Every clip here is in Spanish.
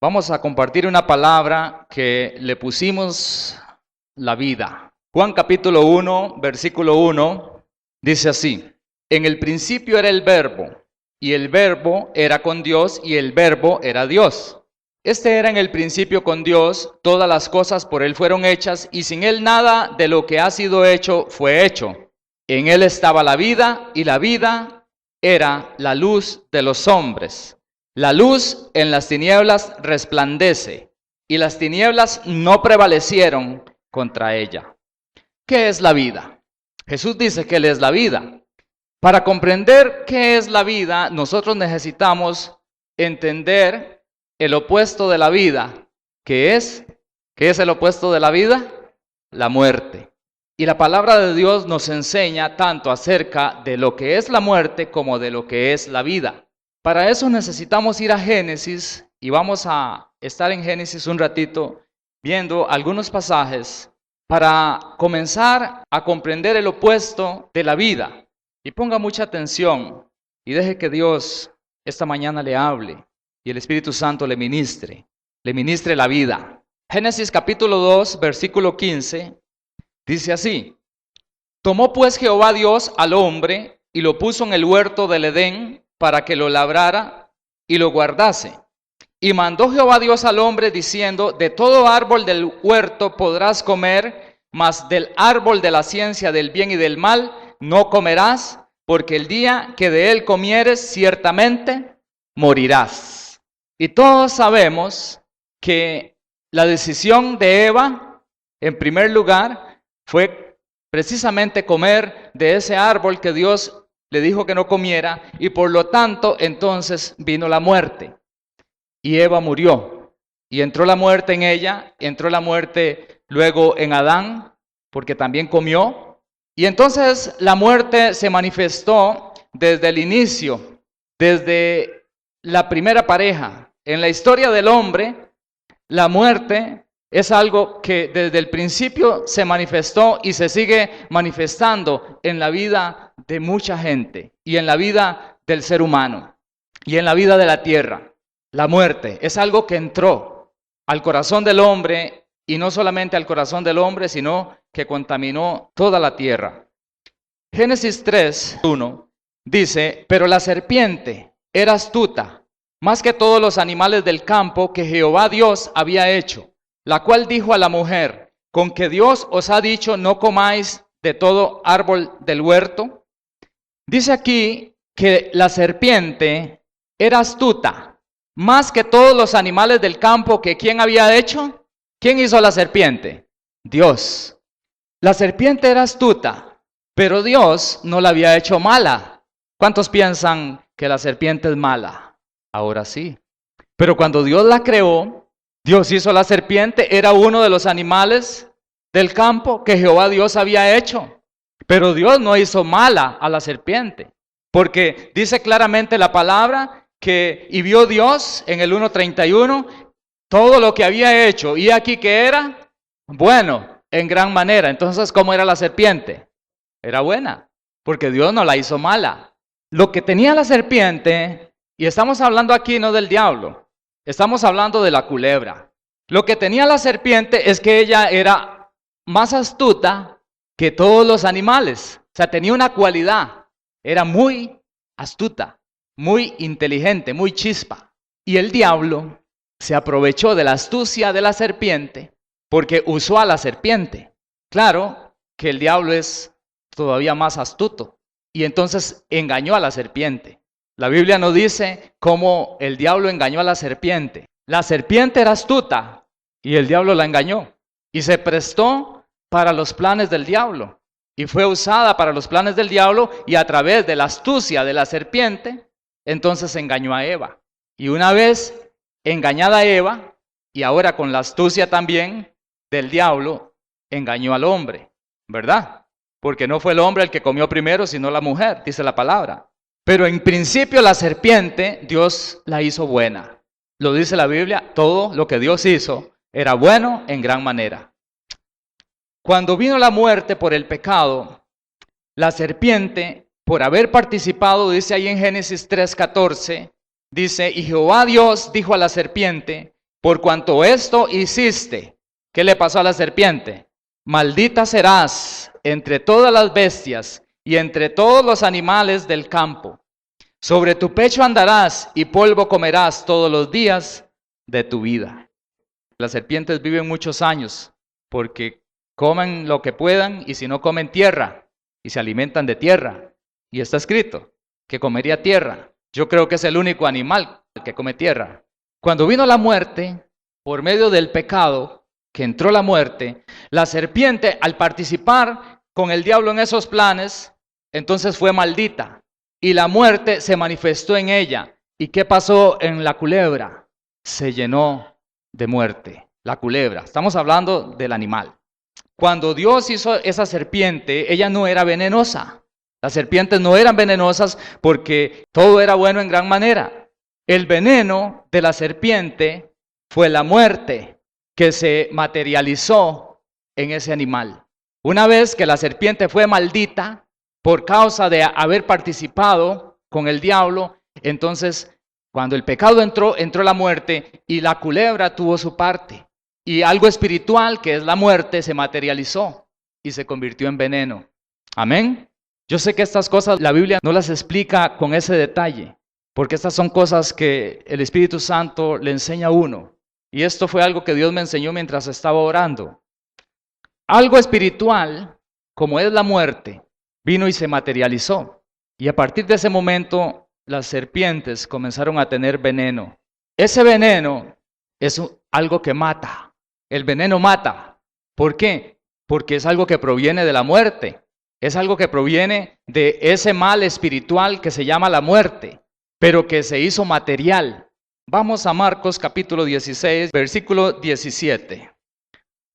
Vamos a compartir una palabra que le pusimos la vida. Juan capítulo 1, versículo 1, dice así: en el principio era el verbo, y el verbo era con Dios, y el verbo era Dios. Este era en el principio con Dios, todas las cosas por Él fueron hechas, y sin Él nada de lo que ha sido hecho fue hecho. En Él estaba la vida, y la vida era la luz de los hombres. La luz en las tinieblas resplandece, y las tinieblas no prevalecieron contra ella. ¿Qué es la vida? Jesús dice que Él es la vida. Para comprender qué es la vida, nosotros necesitamos entender el opuesto de la vida. ¿Qué es el opuesto de la vida? La muerte. Y la palabra de Dios nos enseña tanto acerca de lo que es la muerte como de lo que es la vida. Para eso necesitamos ir a Génesis, y vamos a estar en Génesis un ratito viendo algunos pasajes para comenzar a comprender el opuesto de la vida. Y ponga mucha atención y deje que Dios esta mañana le hable y el Espíritu Santo le ministre la vida. Génesis capítulo 2, versículo 15, dice así: tomó pues Jehová Dios al hombre y lo puso en el huerto del Edén para que lo labrara y lo guardase. Y mandó Jehová Dios al hombre diciendo: de todo árbol del huerto podrás comer, mas del árbol de la ciencia del bien y del mal no comerás, porque el día que de él comieres ciertamente morirás. Y todos sabemos que la decisión de Eva, en primer lugar, fue precisamente comer de ese árbol que Dios le dijo que no comiera, y por lo tanto entonces vino la muerte. Y Eva murió, y entró la muerte en ella, entró la muerte luego en Adán, porque también comió. Y entonces la muerte se manifestó desde el inicio, desde la primera pareja. En la historia del hombre, la muerte es algo que desde el principio se manifestó y se sigue manifestando en la vida de mucha gente y en la vida del ser humano y en la vida de la tierra. La muerte es algo que entró al corazón del hombre, y no solamente al corazón del hombre, sino que contaminó toda la tierra. Génesis 3, 1 dice: pero la serpiente era astuta, más que todos los animales del campo que Jehová Dios había hecho, la cual dijo a la mujer: ¿con que Dios os ha dicho no comáis de todo árbol del huerto? Dice aquí que la serpiente era astuta, más que todos los animales del campo que ¿quién había hecho? ¿Quién hizo la serpiente? Dios. La serpiente era astuta, pero Dios no la había hecho mala. ¿Cuántos piensan que la serpiente es mala? Ahora sí. Pero cuando Dios la creó, Dios hizo la serpiente, era uno de los animales del campo que Jehová Dios había hecho. Pero Dios no hizo mala a la serpiente, porque dice claramente la palabra que y vio Dios en el 1:31 todo lo que había hecho, y aquí que era bueno en gran manera. Entonces, ¿cómo era la serpiente? Era buena, porque Dios no la hizo mala. Lo que tenía la serpiente, y estamos hablando aquí no del diablo, estamos hablando de la culebra. Lo que tenía la serpiente es que ella era más astuta que todos los animales. O sea, tenía una cualidad. Era muy astuta, muy inteligente, muy chispa. Y el diablo se aprovechó de la astucia de la serpiente porque usó a la serpiente. Claro que el diablo es todavía más astuto. Y entonces engañó a la serpiente. La Biblia nos dice cómo el diablo engañó a la serpiente. La serpiente era astuta y el diablo la engañó. Y se prestó para los planes del diablo. Y fue usada para los planes del diablo, y a través de la astucia de la serpiente, entonces engañó a Eva. Y una vez engañada Eva, y ahora con la astucia también del diablo, engañó al hombre, ¿verdad? Porque no fue el hombre el que comió primero, sino la mujer, dice la palabra. Pero en principio la serpiente, Dios la hizo buena. Lo dice la Biblia, todo lo que Dios hizo era bueno en gran manera. Cuando vino la muerte por el pecado, la serpiente, por haber participado, dice ahí en Génesis 3:14, dice: y Jehová Dios dijo a la serpiente: por cuanto esto hiciste. ¿Qué le pasó a la serpiente? Maldita serás entre todas las bestias y entre todos los animales del campo. Sobre tu pecho andarás y polvo comerás todos los días de tu vida. Las serpientes viven muchos años porque comen lo que puedan y si no comen tierra y se alimentan de tierra. Y está escrito que comería tierra. Yo creo que es el único animal que come tierra. Cuando vino la muerte, por medio del pecado, que entró la muerte, la serpiente al participar con el diablo en esos planes, entonces fue maldita. Y la muerte se manifestó en ella. ¿Y qué pasó en la culebra? Se llenó de muerte. La culebra. Estamos hablando del animal. Cuando Dios hizo esa serpiente, ella no era venenosa. Las serpientes no eran venenosas porque todo era bueno en gran manera. El veneno de la serpiente fue la muerte que se materializó en ese animal. Una vez que la serpiente fue maldita por causa de haber participado con el diablo, entonces cuando el pecado entró la muerte y la culebra tuvo su parte. Y algo espiritual, que es la muerte, se materializó y se convirtió en veneno. Amén. Yo sé que estas cosas la Biblia no las explica con ese detalle, porque estas son cosas que el Espíritu Santo le enseña a uno. Y esto fue algo que Dios me enseñó mientras estaba orando. Algo espiritual, como es la muerte, vino y se materializó. Y a partir de ese momento, las serpientes comenzaron a tener veneno. Ese veneno es algo que mata. El veneno mata. ¿Por qué? Porque es algo que proviene de la muerte. Es algo que proviene de ese mal espiritual que se llama la muerte, pero que se hizo material. Vamos a Marcos capítulo 16, versículo 17.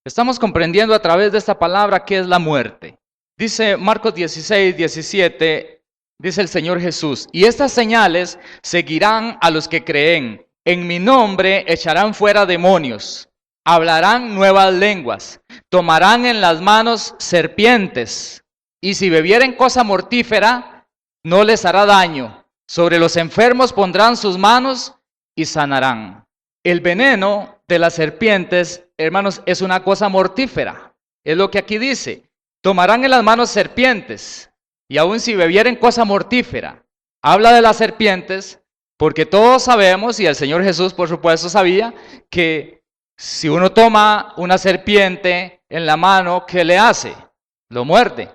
Estamos comprendiendo a través de esta palabra qué es la muerte. Dice Marcos 16, 17, dice el Señor Jesús, y estas señales seguirán a los que creen. En mi nombre echarán fuera demonios, hablarán nuevas lenguas, tomarán en las manos serpientes, y si bebieren cosa mortífera, no les hará daño. Sobre los enfermos pondrán sus manos y sanarán. El veneno de las serpientes, hermanos, es una cosa mortífera. Es lo que aquí dice. Tomarán en las manos serpientes, y aun si bebieren cosa mortífera. Habla de las serpientes, porque todos sabemos, y el Señor Jesús por supuesto sabía, que si uno toma una serpiente en la mano, ¿qué le hace? Lo muerde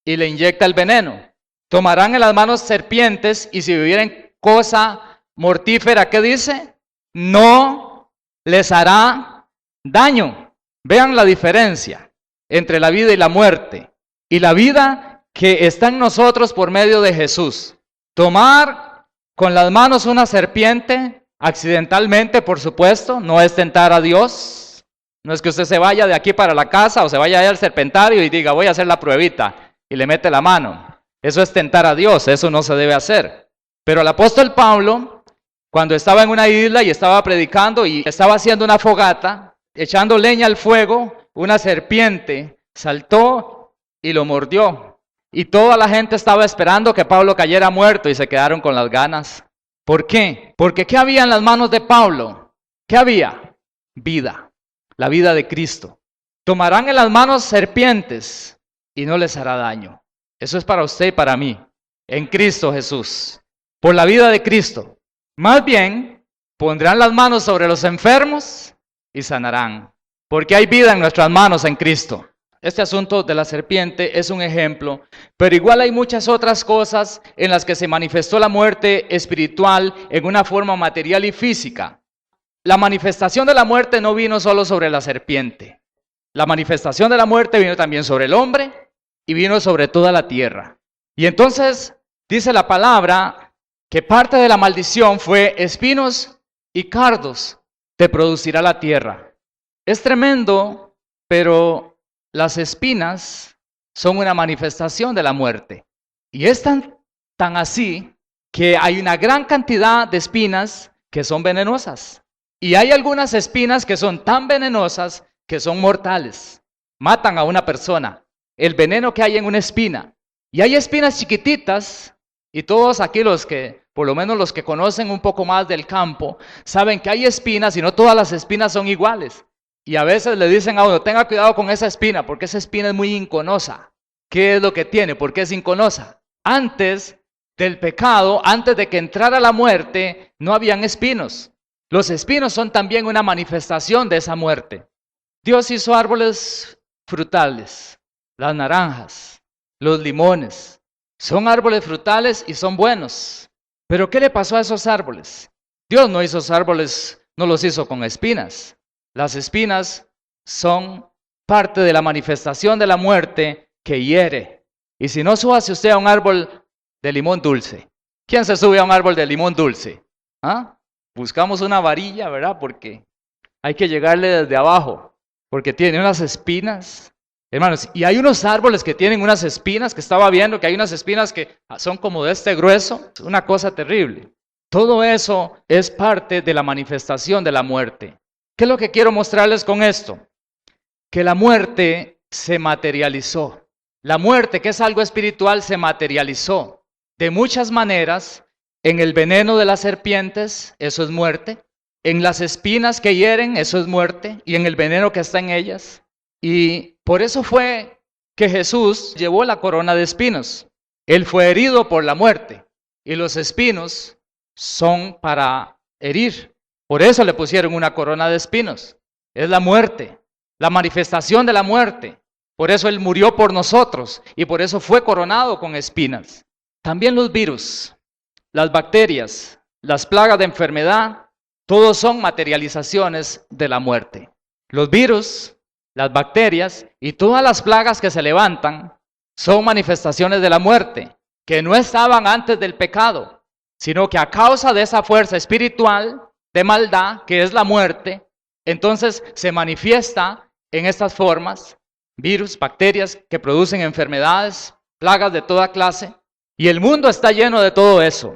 y le inyecta el veneno. Tomarán en las manos serpientes y si bebieren cosa mortífera, ¿qué dice? No les hará daño. Vean la diferencia entre la vida y la muerte. Y la vida que está en nosotros por medio de Jesús. Tomar con las manos una serpiente, accidentalmente por supuesto, no es tentar a Dios. No es que usted se vaya de aquí para la casa o se vaya allá al serpentario y diga voy a hacer la pruebita y le mete la mano. Eso es tentar a Dios, eso no se debe hacer. Pero el apóstol Pablo, cuando estaba en una isla y estaba predicando y estaba haciendo una fogata, echando leña al fuego, una serpiente saltó y lo mordió. Y toda la gente estaba esperando que Pablo cayera muerto y se quedaron con las ganas. ¿Por qué? Porque ¿qué había en las manos de Pablo? ¿Qué había? Vida, la vida de Cristo. Tomarán en las manos serpientes y no les hará daño. Eso es para usted y para mí, en Cristo Jesús, por la vida de Cristo. Más bien, pondrán las manos sobre los enfermos y sanarán, porque hay vida en nuestras manos en Cristo. Este asunto de la serpiente es un ejemplo, pero igual hay muchas otras cosas en las que se manifestó la muerte espiritual en una forma material y física. La manifestación de la muerte no vino solo sobre la serpiente. La manifestación de la muerte vino también sobre el hombre y vino sobre toda la tierra. Y entonces dice la palabra que parte de la maldición fue espinos y cardos te producirá la tierra. Es tremendo, pero las espinas son una manifestación de la muerte. Y es tan así que hay una gran cantidad de espinas que son venenosas. Y hay algunas espinas que son tan venenosas que son mortales. Matan a una persona. El veneno que hay en una espina. Y hay espinas chiquititas, y todos aquí los que por lo menos los que conocen un poco más del campo, saben que hay espinas y no todas las espinas son iguales. Y a veces le dicen a uno, tenga cuidado con esa espina, porque esa espina es muy inconosa. ¿Qué es lo que tiene? ¿Por qué es inconosa? Antes del pecado, antes de que entrara la muerte, no habían espinos. Los espinos son también una manifestación de esa muerte. Dios hizo árboles frutales, las naranjas, los limones. Son árboles frutales y son buenos. Pero ¿qué le pasó a esos árboles? Dios no hizo esos árboles, no los hizo con espinas. Las espinas son parte de la manifestación de la muerte que hiere. Y si no, súbase usted a un árbol de limón dulce. ¿Quién se sube a un árbol de limón dulce? ¿Ah? Buscamos una varilla, ¿verdad? Porque hay que llegarle desde abajo, porque tiene unas espinas. Hermanos, y hay unos árboles que tienen unas espinas, que estaba viendo que hay unas espinas que son como de este grueso, una cosa terrible. Todo eso es parte de la manifestación de la muerte. ¿Qué es lo que quiero mostrarles con esto? Que la muerte se materializó. La muerte, que es algo espiritual, se materializó de muchas maneras. En el veneno de las serpientes, eso es muerte. En las espinas que hieren, eso es muerte. Y en el veneno que está en ellas. Y por eso fue que Jesús llevó la corona de espinos. Él fue herido por la muerte. Y los espinos son para herir. Por eso le pusieron una corona de espinos. Es la muerte, la manifestación de la muerte. Por eso Él murió por nosotros y por eso fue coronado con espinas. También los virus, las bacterias, las plagas de enfermedad, todos son materializaciones de la muerte. Los virus, las bacterias y todas las plagas que se levantan son manifestaciones de la muerte, que no estaban antes del pecado, sino que a causa de esa fuerza espiritual de maldad, que es la muerte, entonces se manifiesta en estas formas, virus, bacterias que producen enfermedades, plagas de toda clase, y el mundo está lleno de todo eso.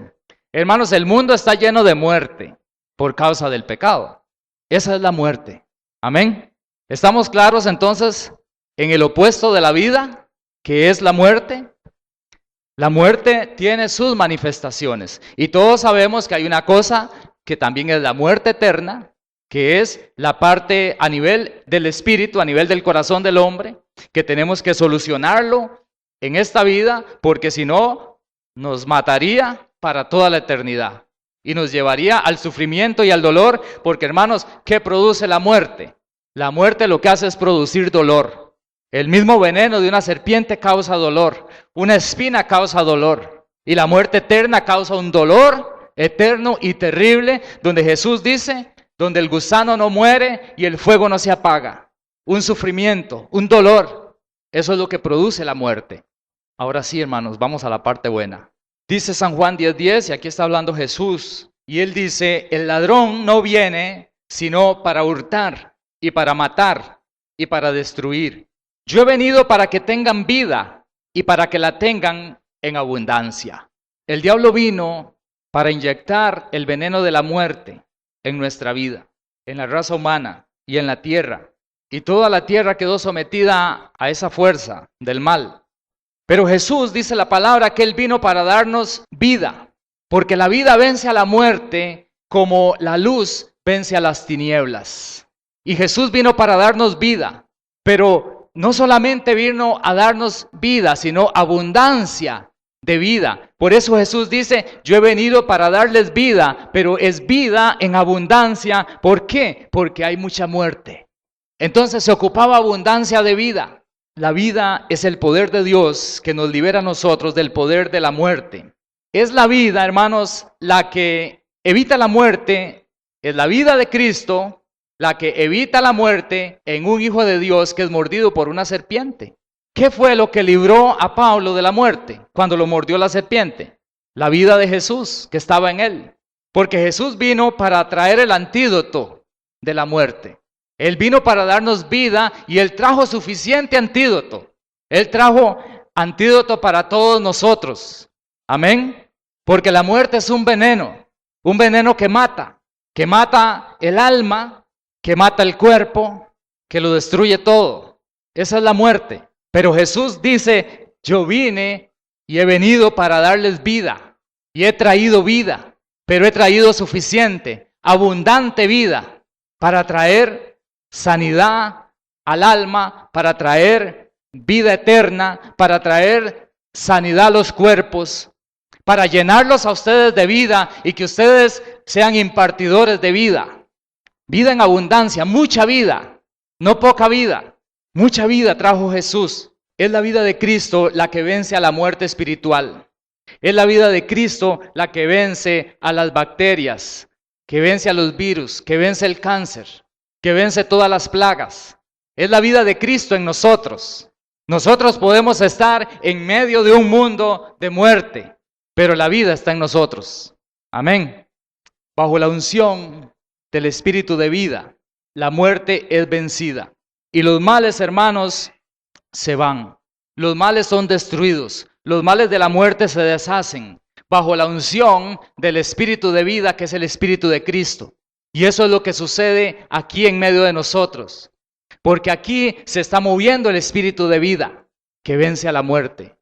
Hermanos, el mundo está lleno de muerte por causa del pecado. Esa es la muerte. Amén. ¿Estamos claros entonces en el opuesto de la vida, que es la muerte? La muerte tiene sus manifestaciones y todos sabemos que hay una cosa que también es la muerte eterna, que es la parte a nivel del espíritu, a nivel del corazón del hombre, que tenemos que solucionarlo en esta vida, porque si no, nos mataría para toda la eternidad y nos llevaría al sufrimiento y al dolor, porque hermanos, ¿qué produce la muerte? La muerte lo que hace es producir dolor. El mismo veneno de una serpiente causa dolor, una espina causa dolor, y la muerte eterna causa un dolor eterno y terrible, donde Jesús dice, donde el gusano no muere y el fuego no se apaga. Un sufrimiento, un dolor, eso es lo que produce la muerte. Ahora sí, hermanos, vamos a la parte buena. Dice San Juan 10:10, y aquí está hablando Jesús, y él dice, el ladrón no viene sino para hurtar y para matar y para destruir. Yo he venido para que tengan vida y para que la tengan en abundancia. El diablo vino para inyectar el veneno de la muerte en nuestra vida, en la raza humana y en la tierra. Y toda la tierra quedó sometida a esa fuerza del mal. Pero Jesús dice la palabra que Él vino para darnos vida, porque la vida vence a la muerte como la luz vence a las tinieblas. Y Jesús vino para darnos vida, pero no solamente vino a darnos vida, sino abundancia de vida. Por eso Jesús dice, yo he venido para darles vida, pero es vida en abundancia. ¿Por qué? Porque hay mucha muerte. Entonces se ocupaba abundancia de vida. La vida es el poder de Dios que nos libera a nosotros del poder de la muerte. Es la vida, hermanos, la que evita la muerte, es la vida de Cristo, la que evita la muerte en un hijo de Dios que es mordido por una serpiente. ¿Qué fue lo que libró a Pablo de la muerte cuando lo mordió la serpiente? La vida de Jesús que estaba en él. Porque Jesús vino para traer el antídoto de la muerte. Él vino para darnos vida y Él trajo suficiente antídoto. Él trajo antídoto para todos nosotros. Amén. Porque la muerte es un veneno que mata el alma, que mata el cuerpo, que lo destruye todo. Esa es la muerte. Pero Jesús dice, yo vine y he venido para darles vida. y he traído vida, pero he traído suficiente, abundante vida para traer sanidad al alma, para traer vida eterna, para traer sanidad a los cuerpos, para llenarlos a ustedes de vida y que ustedes sean impartidores de vida. Vida en abundancia, mucha vida, no poca vida, mucha vida trajo Jesús. Es la vida de Cristo la que vence a la muerte espiritual. Es la vida de Cristo la que vence a las bacterias, que vence a los virus, que vence el cáncer, que vence todas las plagas. Es la vida de Cristo en nosotros. Nosotros podemos estar en medio de un mundo de muerte, pero la vida está en nosotros. Amén. Bajo la unción del Espíritu de vida, la muerte es vencida. Y los males, hermanos, se van. Los males son destruidos. Los males de la muerte se deshacen bajo la unción del Espíritu de vida, que es el Espíritu de Cristo. Y eso es lo que sucede aquí en medio de nosotros. Porque aquí se está moviendo el Espíritu de vida que vence a la muerte.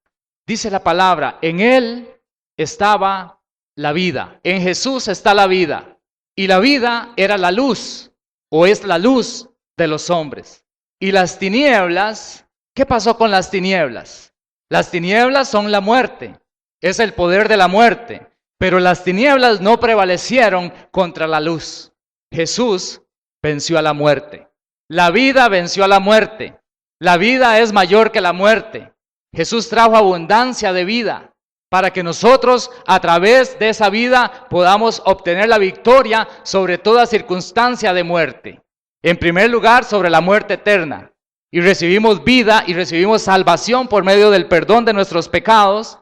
Dice la palabra, en Él estaba la vida. En Jesús está la vida. Y la vida era la luz, o es la luz de los hombres. Y las tinieblas, ¿qué pasó con las tinieblas? Las tinieblas son la muerte, es el poder de la muerte. Pero las tinieblas no prevalecieron contra la luz. Jesús venció a la muerte. La vida venció a la muerte. La vida es mayor que la muerte. Jesús trajo abundancia de vida para que nosotros a través de esa vida podamos obtener la victoria sobre toda circunstancia de muerte. En primer lugar, sobre la muerte eterna. Y recibimos vida y recibimos salvación por medio del perdón de nuestros pecados,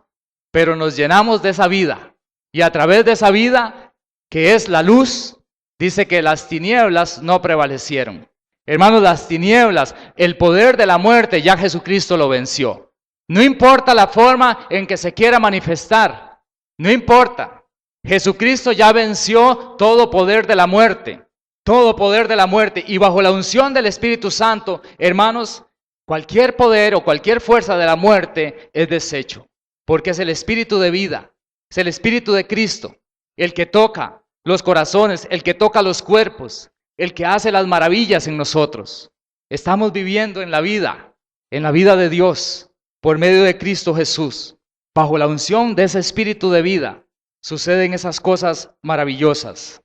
pero nos llenamos de esa vida. Y a través de esa vida, que es la luz, dice que las tinieblas no prevalecieron. Hermanos, las tinieblas, el poder de la muerte, ya Jesucristo lo venció. No importa la forma en que se quiera manifestar, no importa. Jesucristo ya venció todo poder de la muerte, todo poder de la muerte. Y bajo la unción del Espíritu Santo, hermanos, cualquier poder o cualquier fuerza de la muerte es deshecho. Porque es el Espíritu de vida, es el Espíritu de Cristo, el que toca los corazones, el que toca los cuerpos, el que hace las maravillas en nosotros. Estamos viviendo en la vida de Dios, por medio de Cristo Jesús. Bajo la unción de ese Espíritu de vida, suceden esas cosas maravillosas.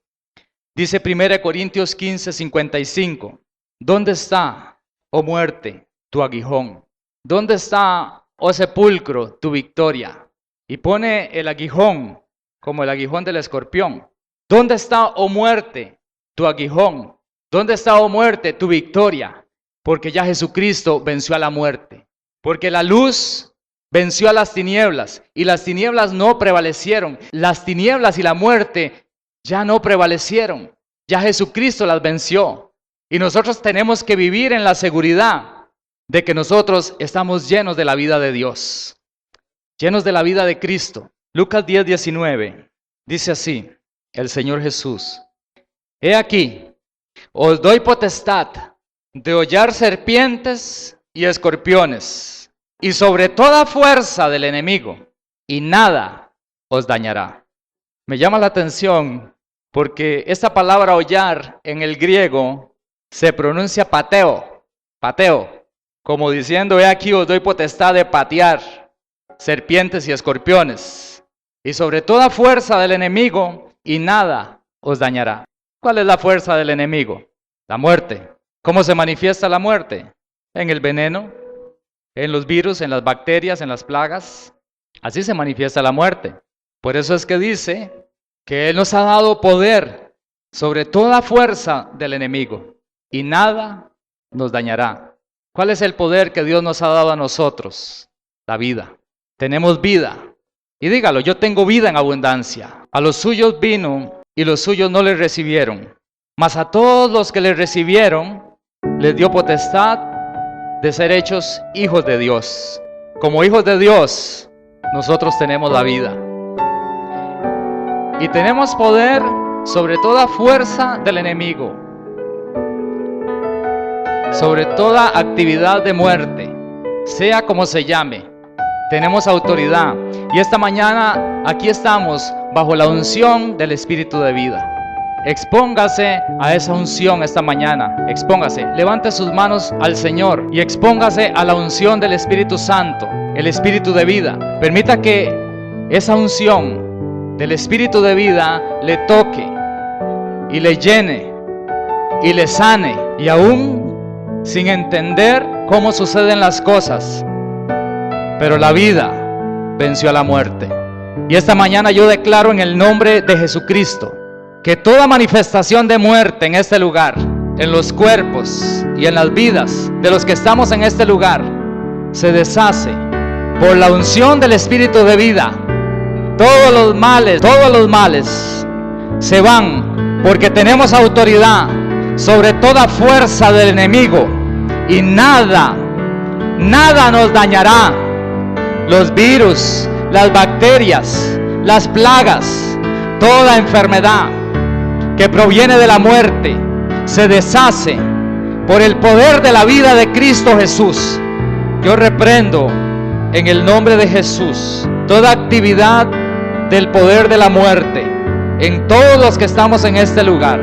Dice 1 Corintios 15, 55, ¿dónde está, oh muerte, tu aguijón? ¿Dónde está, oh sepulcro, tu victoria? Y pone el aguijón como el aguijón del escorpión. ¿Dónde está, oh muerte, tu aguijón? ¿Dónde está, oh muerte, tu victoria? Porque ya Jesucristo venció a la muerte. Porque la luz venció a las tinieblas y las tinieblas no prevalecieron. Las tinieblas y la muerte ya no prevalecieron. Ya Jesucristo las venció. Y nosotros tenemos que vivir en la seguridad de que nosotros estamos llenos de la vida de Dios. Llenos de la vida de Cristo. Lucas 10, 19. Dice así, el Señor Jesús. He aquí, os doy potestad de hollar serpientes y escorpiones, y sobre toda fuerza del enemigo, y nada os dañará. Me llama la atención porque esta palabra hollar en el griego se pronuncia pateo, como diciendo, he aquí os doy potestad de patear serpientes y escorpiones, y sobre toda fuerza del enemigo, y nada os dañará. ¿Cuál es la fuerza del enemigo? La muerte. ¿Cómo se manifiesta la muerte? En el veneno, en los virus, en las bacterias, en las plagas. Así se manifiesta la muerte. Por eso es que dice que Él nos ha dado poder sobre toda fuerza del enemigo y nada nos dañará. ¿Cuál es el poder que Dios nos ha dado a nosotros? La vida. Tenemos vida. Y dígalo, yo tengo vida en abundancia. A los suyos vino y los suyos no le recibieron. Mas a todos los que le recibieron, les dio potestad de ser hechos hijos de Dios. Como hijos de Dios, nosotros tenemos la vida. Y tenemos poder sobre toda fuerza del enemigo, sobre toda actividad de muerte, sea como se llame. tenemos autoridad. Y esta mañana aquí estamos bajo la unción del Espíritu de vida. Expóngase a esa unción esta mañana. Expóngase, levante sus manos al Señor y expóngase a la unción del Espíritu Santo, el Espíritu de vida. Permita que esa unción del Espíritu de vida le toque y le llene y le sane. Y aún sin entender cómo suceden las cosas, pero la vida venció a la muerte. Y esta mañana yo declaro en el nombre de Jesucristo que toda manifestación de muerte en este lugar, en los cuerpos y en las vidas de los que estamos en este lugar, se deshace por la unción del Espíritu de vida. Todos los males se van, porque tenemos autoridad sobre toda fuerza del enemigo y nada nos dañará. Los virus, las bacterias, las plagas, toda enfermedad que proviene de la muerte se deshace por el poder de la vida de Cristo Jesús. Yo reprendo en el nombre de Jesús toda actividad del poder de la muerte en todos los que estamos en este lugar.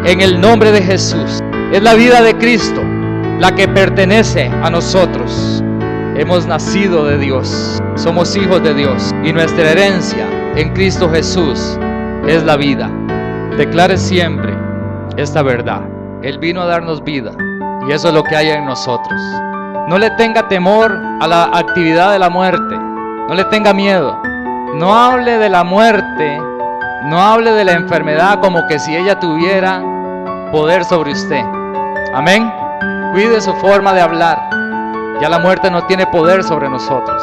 En el nombre de Jesús. Es la vida de Cristo la que pertenece a nosotros. Hemos nacido de Dios, somos hijos de Dios, y nuestra herencia en Cristo Jesús es la vida. Declare siempre esta verdad. Él vino a darnos vida y eso es lo que hay en nosotros. No le tenga temor a la actividad de la muerte, no le tenga miedo. No hable de la muerte, no hable de la enfermedad como que si ella tuviera poder sobre usted. Amén. Cuide su forma de hablar. Ya la muerte no tiene poder sobre nosotros.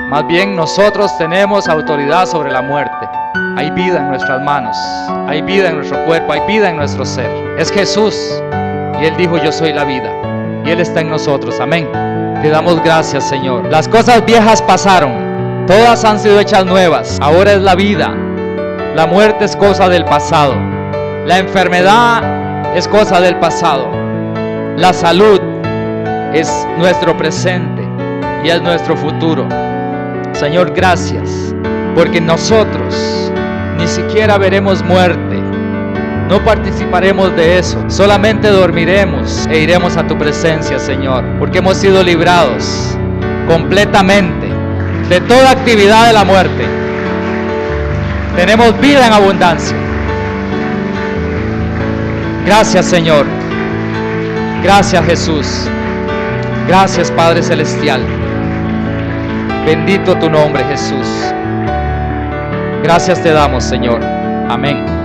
Más bien nosotros tenemos autoridad sobre la muerte. Hay vida en nuestras manos, hay vida en nuestro cuerpo, hay vida en nuestro ser. Es Jesús y Él dijo: yo soy la vida, y Él está en nosotros. Amén. Te damos gracias, Señor. Las cosas viejas pasaron, todas han sido hechas nuevas. Ahora es la vida. La muerte es cosa del pasado. La enfermedad es cosa del pasado. La salud es nuestro presente y es nuestro futuro. Señor, gracias, porque nosotros ni siquiera veremos muerte. No participaremos de eso. Solamente dormiremos e iremos a tu presencia, Señor, porque hemos sido librados completamente de toda actividad de la muerte. Tenemos vida en abundancia. Gracias, Señor. Gracias, Jesús. Gracias, Padre Celestial. Bendito tu nombre, Jesús. Gracias te damos, Señor. Amén.